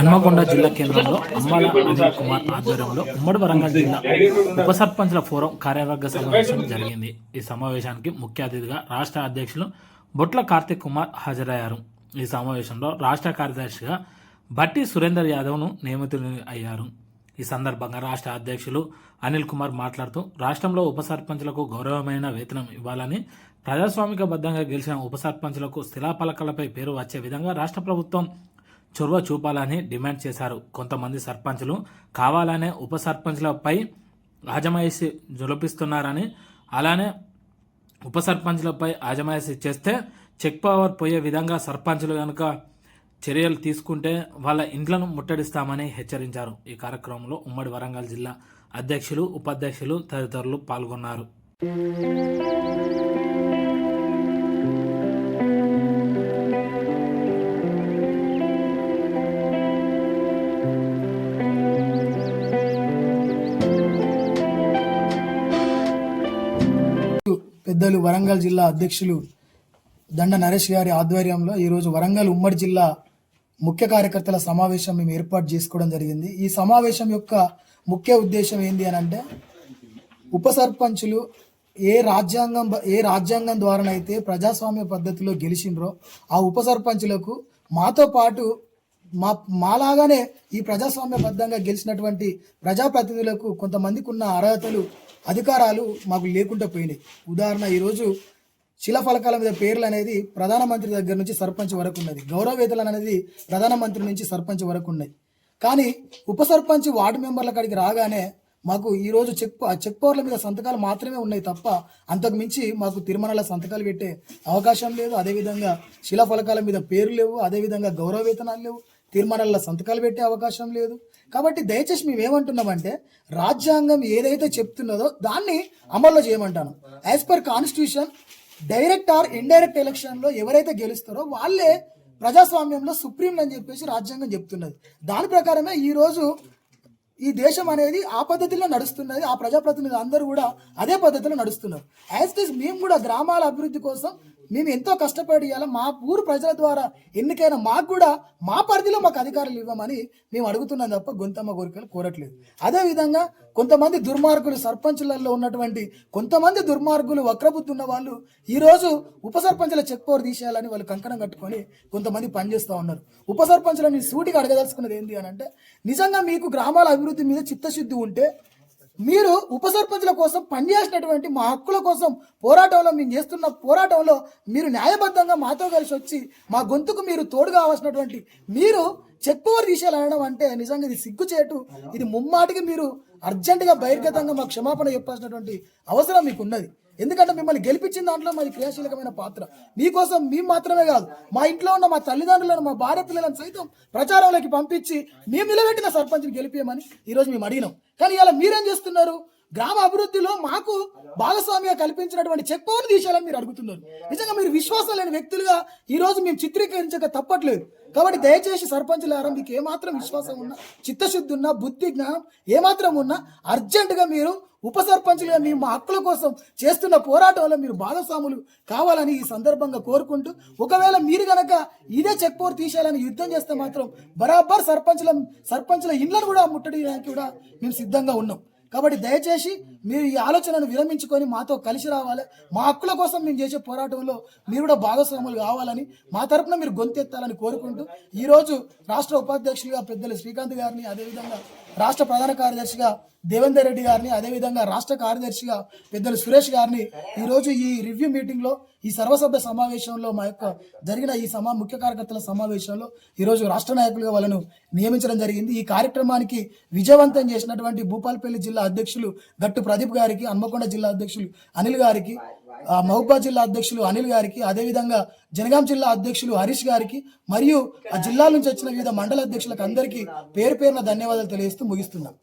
హన్మకొండ జిల్లా కేంద్రంలో అమ్మాల అనిల్ కుమార్ ఆధ్వర్యంలో ఉమ్మడి వరంగల్ జిల్లా ఉప సర్పంచ్ల ఫోరం కార్యవర్గ సమావేశం జరిగింది. ఈ సమావేశానికి ముఖ్య అతిథిగా రాష్ట్ర అధ్యక్షులు బొట్ల కార్తిక్ కుమార్ హాజరయ్యారు. ఈ సమావేశంలో రాష్ట్ర కార్యదర్శిగా బట్టి సురేందర్ యాదవ్ను నియమితులు అయ్యారు. ఈ సందర్భంగా రాష్ట్ర అధ్యక్షులు అనిల్ కుమార్ మాట్లాడుతూ రాష్ట్రంలో ఉప సర్పంచ్లకు గౌరవమైన వేతనం ఇవ్వాలని, ప్రజాస్వామికబద్ధంగా గెలిచిన ఉప సర్పంచ్లకు శిలాఫలకాలపై పేరు వచ్చే విధంగా రాష్ట్ర ప్రభుత్వం చొరవ చూపాలని డిమాండ్ చేశారు. కొంతమంది సర్పంచులు కావాలనే ఉప సర్పంచ్లపై ఆజమాయిషీ జొలిపిస్తున్నారని, అలానే ఉప సర్పంచ్లపై ఆజమాయిషీ చేస్తే చెక్ పవర్ పోయే విధంగా సర్పంచులు కనుక చర్యలు తీసుకుంటే వాళ్ళ ఇండ్లను ముట్టడిస్తామని హెచ్చరించారు. ఈ కార్యక్రమంలో ఉమ్మడి వరంగల్ జిల్లా అధ్యక్షులు, ఉపాధ్యక్షులు తదితరులు పాల్గొన్నారు. పెద్దలు వరంగల్ జిల్లా అధ్యక్షులు దండ నరేష్ గారి ఆధ్వర్యంలో ఈరోజు వరంగల్ ఉమ్మడి జిల్లా ముఖ్య కార్యకర్తల సమావేశం మేము ఏర్పాటు చేసుకోవడం జరిగింది. ఈ సమావేశం యొక్క ముఖ్య ఉద్దేశం ఏంటి అని అంటే, ఉప సర్పంచులు ఏ రాజ్యాంగం ద్వారానైతే ప్రజాస్వామ్య పద్ధతిలో గెలిచిండ్రో ఆ ఉప సర్పంచులకు మాతో పాటు మాలాగానే ఈ ప్రజాస్వామ్యబద్ధంగా గెలిచినటువంటి ప్రజాప్రతినిధులకు కొంతమందికి ఉన్న అర్హతలు, అధికారాలు మాకు లేకుండా పోయినాయి. ఉదాహరణ, ఈరోజు శిలాఫలకాల మీద పేర్లు అనేది ప్రధానమంత్రి దగ్గర నుంచి సర్పంచ్ వరకు ఉన్నది, గౌరవ వేతనాలు అనేది ప్రధానమంత్రి నుంచి సర్పంచ్ వరకు ఉన్నాయి. కానీ ఉప సర్పంచ్ వార్డు మెంబర్ల కాడికి రాగానే మాకు ఈరోజు చెక్ పవర్ల మీద సంతకాలు మాత్రమే ఉన్నాయి తప్ప అంతకు మించి మాకు తీర్మానాల సంతకాలు పెట్టే అవకాశం లేదు. అదేవిధంగా శిలాఫలకాల మీద పేర్లు లేవు, అదేవిధంగా గౌరవ వేతనాలు లేవు, తీర్మానాల సంతకాలు పెట్టే అవకాశం లేదు. కాబట్టి దయచేసి మేము ఏమంటున్నామంటే, రాజ్యాంగం ఏదైతే చెప్తున్నదో దాన్ని అమల్లో చేయమంటాను. As per constitution, direct or indirect ఎలక్షన్లో ఎవరైతే గెలుస్తారో వాళ్ళే ప్రజాస్వామ్యంలో సుప్రీంలు అని చెప్పేసి రాజ్యాంగం చెప్తున్నది. దాని ప్రకారమే ఈరోజు ఈ దేశం అనేది ఆ పద్ధతిలో నడుస్తున్నది. ఆ ప్రజాప్రతినిధులు అందరూ కూడా అదే పద్ధతిలో నడుస్తున్నారు. యాజ్ దిస్ మేము కూడా గ్రామాల అభివృద్ధి కోసం మేము ఎంతో కష్టపడి ఇవ్వాలి. మా ఊరు ప్రజల ద్వారా ఎన్నికైనా మాకు కూడా మా పరిధిలో మాకు అధికారులు ఇవ్వమని మేము అడుగుతున్నాం తప్ప గొంతమ్మ కోరికలు కోరట్లేదు. అదేవిధంగా కొంతమంది దుర్మార్గులు, సర్పంచులలో ఉన్నటువంటి కొంతమంది దుర్మార్గులు, వక్రబుద్ధి ఉన్న వాళ్ళు ఈరోజు ఉప సర్పంచుల చెక్ పవర్ తీసేయాలని వాళ్ళు కంకణం కట్టుకొని కొంతమంది పనిచేస్తూ ఉన్నారు. ఉప సర్పంచులని సూటిగా అడగదలుచుకున్నది ఏంటి అని అంటే, నిజంగా మీకు గ్రామాల అభివృద్ధి మీద చిత్తశుద్ధి ఉంటే మీరు ఉప సర్పంచుల కోసం పనిచేసినటువంటి మా హక్కుల కోసం పోరాటంలో మేము చేస్తున్న పోరాటంలో మీరు న్యాయబద్ధంగా మాతో కలిసి వచ్చి మా గొంతుకు మీరు తోడు కావాల్సినటువంటి మీరు చెక్ పవర్ తీసేయాలనడం అంటే నిజంగా ఇది సిగ్గుచేటు. ఇది ముమ్మాటికి మీరు అర్జెంటుగా బహిర్గతంగా మాకు క్షమాపణ చెప్పాల్సినటువంటి అవసరం మీకు ఉన్నది. ఎందుకంటే మిమ్మల్ని గెలిపించిన దాంట్లో మాది క్రియాశీలకమైన పాత్ర. మీకోసం మేము మాత్రమే కాదు, మా ఇంట్లో ఉన్న మా తల్లిదండ్రులను, మా భార్య పిల్లలను సైతం ప్రచారంలోకి పంపించి మేము నిలబెట్టిన సర్పంచ్ని గెలిపేయమని ఈరోజు మేము అడిగినాం. కానీ ఇలా మీరేం చేస్తున్నారు? గ్రామ అభివృద్ధిలో మాకు భాగస్వామ్య కల్పించినటువంటి చెక్ పవర్ తీసేయాలని మీరు అడుగుతున్నారు. నిజంగా మీరు విశ్వాసం లేని వ్యక్తులుగా ఈరోజు మేము చిత్రీకరించక తప్పట్లేదు. కాబట్టి దయచేసి సర్పంచులారా, మీకు ఏమాత్రం విశ్వాసం ఉన్నా, చిత్తశుద్ధి ఉన్నా, బుద్ధి జ్ఞానం ఏమాత్రం ఉన్నా అర్జెంటుగా మీరు ఉప సర్పంచులుగా మీ మా హక్కుల కోసం చేస్తున్న పోరాటంలో మీరు భాగస్వాములు కావాలని ఈ సందర్భంగా కోరుకుంటూ, ఒకవేళ మీరు గనక ఇదే చెక్ పవర్ తీసేయాలని యుద్ధం చేస్తే మాత్రం బరాబర్ సర్పంచుల ఇండ్లను కూడా ముట్టడానికి కూడా మేము సిద్ధంగా ఉన్నాం. కాబట్టి దయచేసి మీరు ఈ ఆలోచనను విరమించుకొని మాతో కలిసి రావాలి. మా హక్కుల కోసం మేము చేసే పోరాటంలో మీరు కూడా భాగస్వాములు కావాలని మా తరపున మీరు గొంతెత్తాలని కోరుకుంటూ, ఈరోజు రాష్ట్ర ఉపాధ్యక్షులుగా పెద్దలు శ్రీకాంత్ గారిని, అదేవిధంగా రాష్ట్ర ప్రధాన కార్యదర్శిగా దేవేందర్ రెడ్డి గారిని, అదేవిధంగా రాష్ట్ర కార్యదర్శిగా పెద్దలు సురేష్ గారిని ఈరోజు ఈ రివ్యూ మీటింగ్లో, ఈ సర్వసభ్య సమావేశంలో, మా యొక్క జరిగిన ఈ ముఖ్య కార్యకర్తల సమావేశంలో ఈరోజు రాష్ట్ర నాయకులుగా వాళ్ళను నియమించడం జరిగింది. ఈ కార్యక్రమానికి విజయవంతం చేసినటువంటి భూపాలపల్లి జిల్లా అధ్యక్షులు గట్టు ప్రదీప్ గారికి, హన్మకొండ జిల్లా అధ్యక్షులు అనిల్ గారికి, మహబూబాద్ జిల్లా అధ్యక్షులు అనిల్ గారికి, అదేవిధంగా జనగాం జిల్లా అధ్యక్షులు హరీష్ గారికి, మరియు ఆ జిల్లా నుంచి వచ్చిన వివిధ మండల అధ్యక్షులకు అందరికీ పేరు పేరున ధన్యవాదాలు తెలియజేస్తూ ముగిస్తున్నాం.